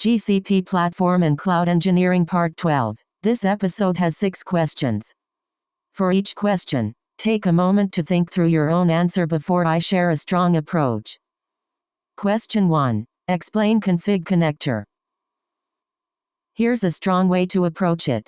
GCP Platform and Cloud Engineering Part 12. This episode has 6 questions. For each question, take a moment to think through your own answer before I share a strong approach. Question 1. Explain config connector. Here's a strong way to approach it.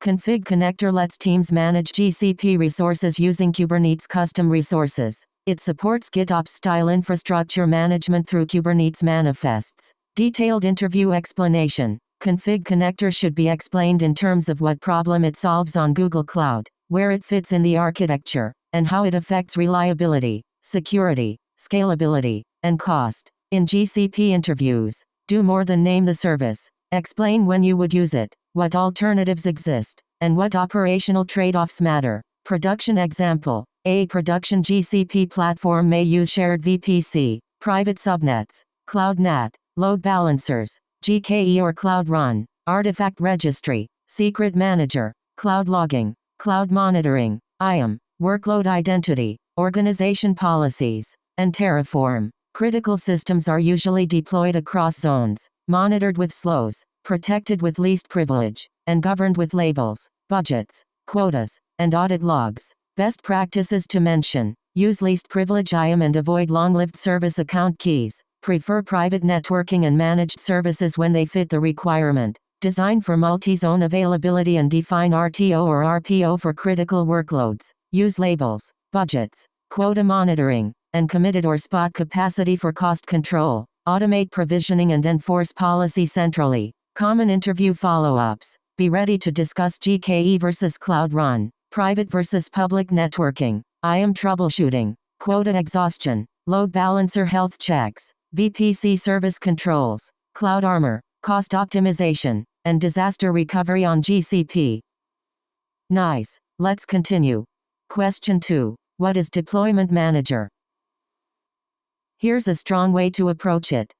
Config connector lets teams manage GCP resources using Kubernetes custom resources. It supports GitOps-style infrastructure management through Kubernetes manifests. Detailed interview explanation. Config connector should be explained in terms of what problem it solves on Google Cloud, where it fits in the architecture, and how it affects reliability, security, scalability, and cost. In GCP interviews, do more than name the service. Explain when you would use it, what alternatives exist, and what operational trade-offs matter. Production example. A production GCP platform may use shared VPC, private subnets, Cloud NAT, load balancers, GKE or Cloud Run, artifact registry, secret manager, cloud logging, cloud monitoring, IAM, workload identity, organization policies, and Terraform. Critical systems are usually deployed across zones, monitored with slows, protected with least privilege, and governed with labels, budgets, quotas, and audit logs. Best practices to mention: use least privilege IAM and avoid long-lived service account keys. Prefer private networking and managed services when they fit the requirement. Design for multi-zone availability and define RTO or RPO for critical workloads. Use labels, budgets, quota monitoring, and committed or spot capacity for cost control. Automate provisioning and enforce policy centrally. Common interview follow-ups. Be ready to discuss GKE versus Cloud Run, private versus public networking, IAM troubleshooting, quota exhaustion, load balancer health checks, VPC service controls, cloud armor, cost optimization, and disaster recovery on GCP. Nice. Let's continue. Question 2. What is Deployment Manager? Here's a strong way to approach it.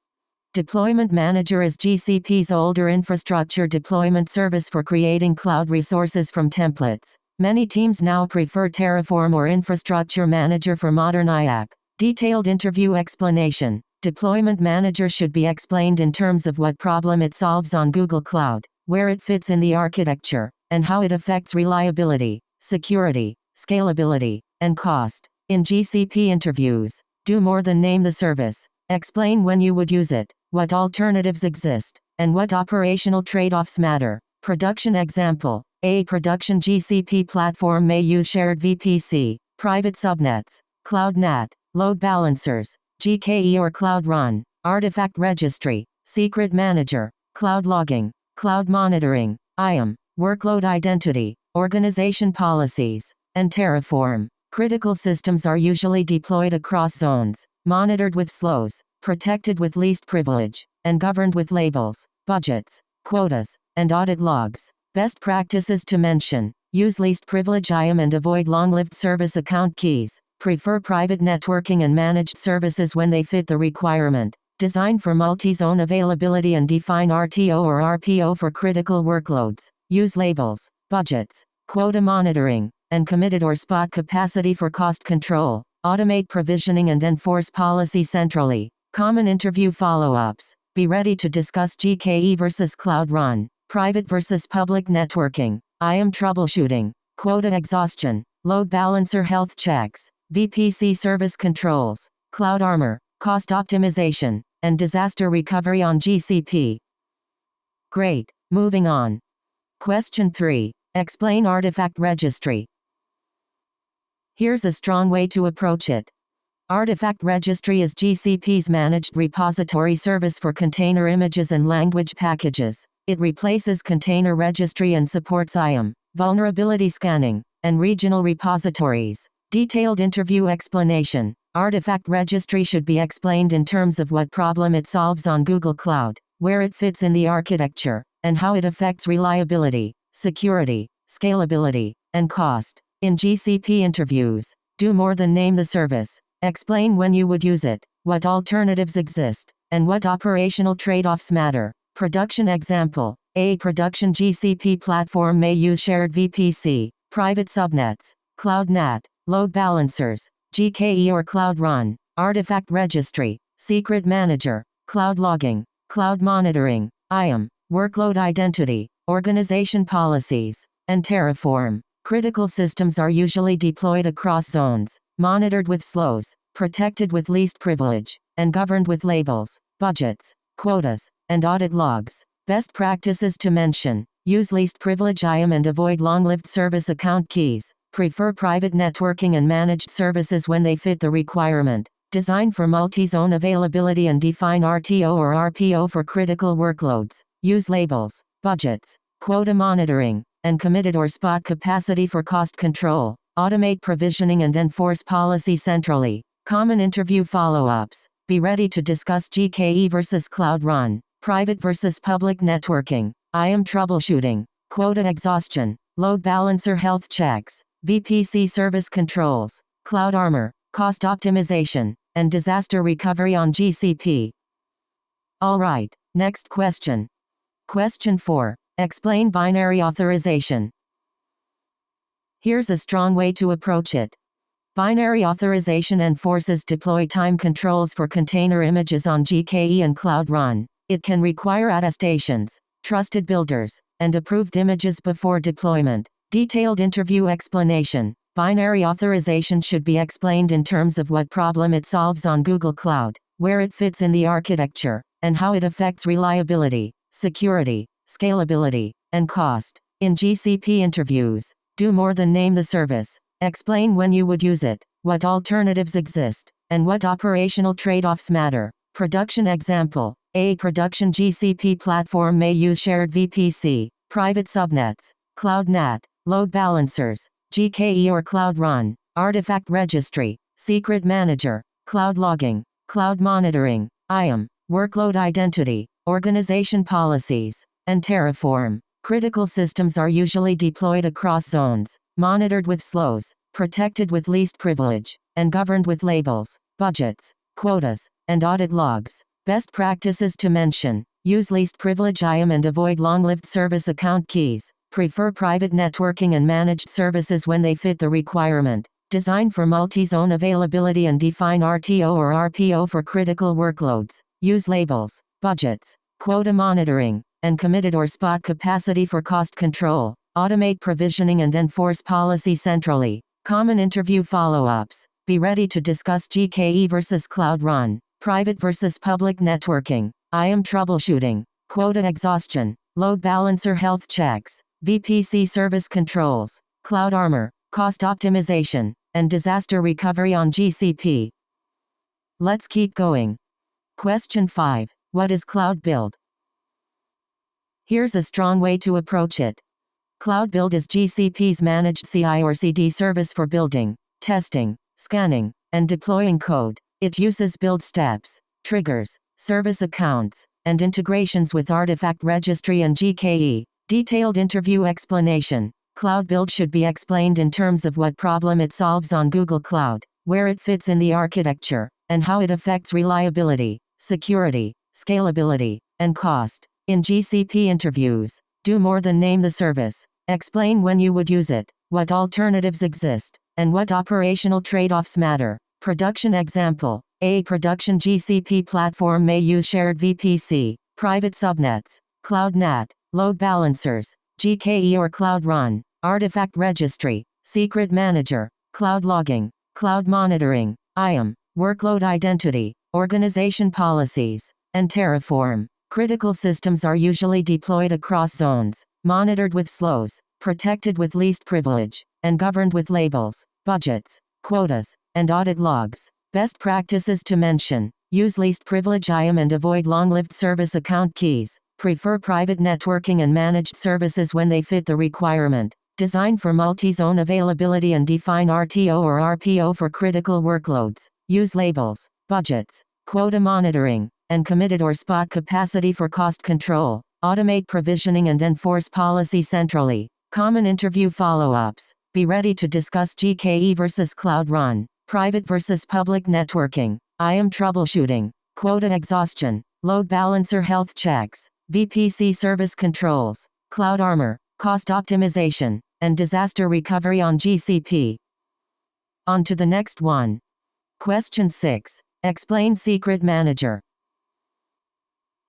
Deployment Manager is GCP's older infrastructure deployment service for creating cloud resources from templates. Many teams now prefer Terraform or Infrastructure Manager for modern IaaC. Detailed interview explanation. Deployment Manager should be explained in terms of what problem it solves on Google Cloud, where it fits in the architecture, and how it affects reliability, security, scalability, and cost. In GCP interviews, do more than name the service. Explain when you would use it, what alternatives exist, and what operational trade-offs matter. Production example. A production GCP platform may use shared VPC, private subnets, Cloud NAT, load balancers, GKE or Cloud Run, artifact registry, secret manager, cloud logging, cloud monitoring, IAM, workload identity, organization policies, and Terraform. Critical systems are usually deployed across zones, monitored with slows, protected with least privilege, and governed with labels, budgets, quotas, and audit logs. Best practices to mention: use least privilege IAM and avoid long-lived service account keys. Prefer private networking and managed services when they fit the requirement. Design for multi-zone availability and define RTO or RPO for critical workloads. Use labels, budgets, quota monitoring, and committed or spot capacity for cost control. Automate provisioning and enforce policy centrally. Common interview follow-ups. Be ready to discuss GKE versus Cloud Run, private versus public networking, IAM troubleshooting, quota exhaustion, load balancer health checks, VPC service controls, cloud armor, cost optimization, and disaster recovery on GCP. Great. Moving on. Question 3. Explain artifact registry. Here's a strong way to approach it. Artifact registry is GCP's managed repository service for container images and language packages. It replaces container registry and supports IAM, vulnerability scanning, and regional repositories. Detailed interview explanation. Artifact registry should be explained in terms of what problem it solves on Google Cloud, where it fits in the architecture, and how it affects reliability, security, scalability, and cost. In GCP interviews, do more than name the service. Explain when you would use it, what alternatives exist, and what operational trade-offs matter. Production example. A production GCP platform may use shared VPC, private subnets, Cloud NAT, load balancers, GKE or Cloud Run, artifact registry, secret manager, cloud logging, cloud monitoring, IAM, workload identity, organization policies, and Terraform. Critical systems are usually deployed across zones, monitored with slows, protected with least privilege, and governed with labels, budgets, quotas, and audit logs. Best practices to mention: use least privilege IAM and avoid long-lived service account keys. Prefer private networking and managed services when they fit the requirement. Design for multi-zone availability and define RTO or RPO for critical workloads. Use labels, budgets, quota monitoring, and committed or spot capacity for cost control. Automate provisioning and enforce policy centrally. Common interview follow-ups. Be ready to discuss GKE versus Cloud Run, private versus public networking, IAM troubleshooting, quota exhaustion, load balancer health checks, VPC service controls, cloud armor, cost optimization, and disaster recovery on GCP. Alright, next question. Question 4. Explain binary authorization. Here's a strong way to approach it. Binary authorization enforces deploy time controls for container images on GKE and Cloud Run. It can require attestations, trusted builders, and approved images before deployment. Detailed interview explanation. Binary authorization should be explained in terms of what problem it solves on Google Cloud, where it fits in the architecture, and how it affects reliability, security, scalability, and cost. In GCP interviews, do more than name the service. Explain when you would use it, what alternatives exist, and what operational trade-offs matter. Production example. A production GCP platform may use shared VPC, private subnets, Cloud NAT, load balancers, GKE or Cloud Run, artifact registry, secret manager, cloud logging, cloud monitoring, IAM, workload identity, organization policies, and Terraform. Critical systems are usually deployed across zones, monitored with slows, protected with least privilege, and governed with labels, budgets, quotas, and audit logs. Best practices to mention: use least privilege IAM and avoid long-lived service account keys. Prefer private networking and managed services when they fit the requirement. Design for multi-zone availability and define RTO or RPO for critical workloads. Use labels, budgets, quota monitoring, and committed or spot capacity for cost control. Automate provisioning and enforce policy centrally. Common interview follow-ups. Be ready to discuss GKE versus Cloud Run, private versus public networking, IAM troubleshooting, quota exhaustion, load balancer health checks, VPC service controls, cloud armor, cost optimization, and disaster recovery on GCP. Let's keep going. Question 5. What is Cloud Build? Here's a strong way to approach it. Cloud Build is GCP's managed CI or CD service for building, testing, scanning, and deploying code. It uses build steps, triggers, service accounts, and integrations with artifact registry and GKE. Detailed interview explanation. Cloud Build should be explained in terms of what problem it solves on Google Cloud, where it fits in the architecture, and how it affects reliability, security, scalability, and cost. In GCP interviews, do more than name the service. Explain when you would use it, what alternatives exist, and what operational trade-offs matter. Production example. A production GCP platform may use shared VPC, private subnets, Cloud NAT, load balancers, GKE or Cloud Run, artifact registry, secret manager, cloud logging, cloud monitoring, IAM, workload identity, organization policies, and Terraform. Critical systems are usually deployed across zones, monitored with slows, protected with least privilege, and governed with labels, budgets, quotas, and audit logs. Best practices to mention: use least privilege IAM and avoid long-lived service account keys. Prefer private networking and managed services when they fit the requirement. Design for multi-zone availability and define RTO or RPO for critical workloads. Use labels, budgets, quota monitoring, and committed or spot capacity for cost control. Automate provisioning and enforce policy centrally. Common interview follow-ups. Be ready to discuss GKE versus Cloud Run, private versus public networking, IAM troubleshooting, quota exhaustion, load balancer health checks, VPC service controls, cloud armor, cost optimization, and disaster recovery on GCP. On to the next one. Question 6. Explain Secret Manager.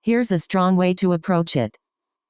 Here's a strong way to approach it.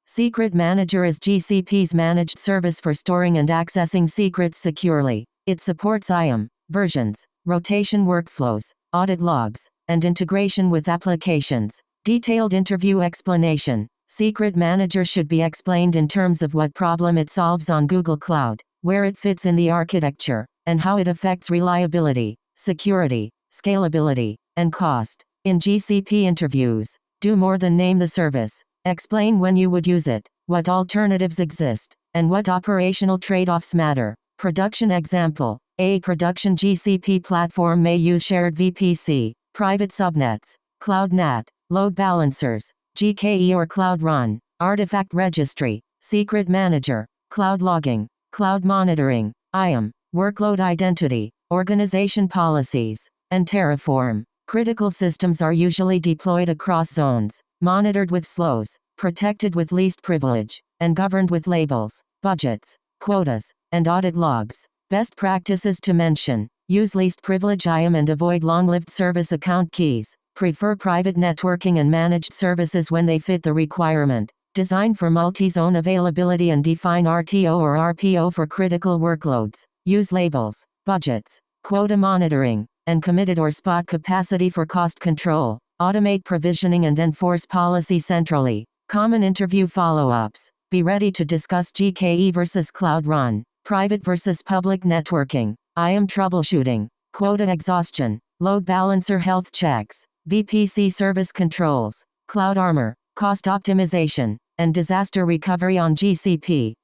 Secret Manager is GCP's managed service for storing and accessing secrets securely. It supports IAM, versions, rotation workflows, audit logs, and integration with applications. Detailed interview explanation. Secret Manager should be explained in terms of what problem it solves on Google Cloud, where it fits in the architecture, and how it affects reliability, security, scalability, and cost. In GCP interviews, do more than name the service. Explain when you would use it, what alternatives exist, and what operational trade-offs matter. Production example. A production GCP platform may use shared VPC, private subnets, Cloud NAT, load balancers, GKE or Cloud Run, artifact registry, secret manager, cloud logging, cloud monitoring, IAM, workload identity, organization policies, and Terraform. Critical systems are usually deployed across zones, monitored with slows, protected with least privilege, and governed with labels, budgets, quotas, and audit logs. Best practices to mention: use least privilege IAM and avoid long-lived service account keys. Prefer private networking and managed services when they fit the requirement. Design for multi-zone availability and define RTO or RPO for critical workloads. Use labels, budgets, quota monitoring, and committed or spot capacity for cost control. Automate provisioning and enforce policy centrally. Common interview follow-ups. Be ready to discuss GKE versus Cloud Run, private versus public networking, IAM troubleshooting, quota exhaustion, load balancer health checks, VPC service controls, Cloud Armor, cost optimization, and disaster recovery on GCP.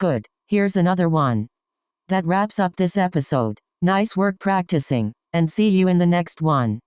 Good, here's another one. That wraps up this episode. Nice work practicing, and see you in the next one.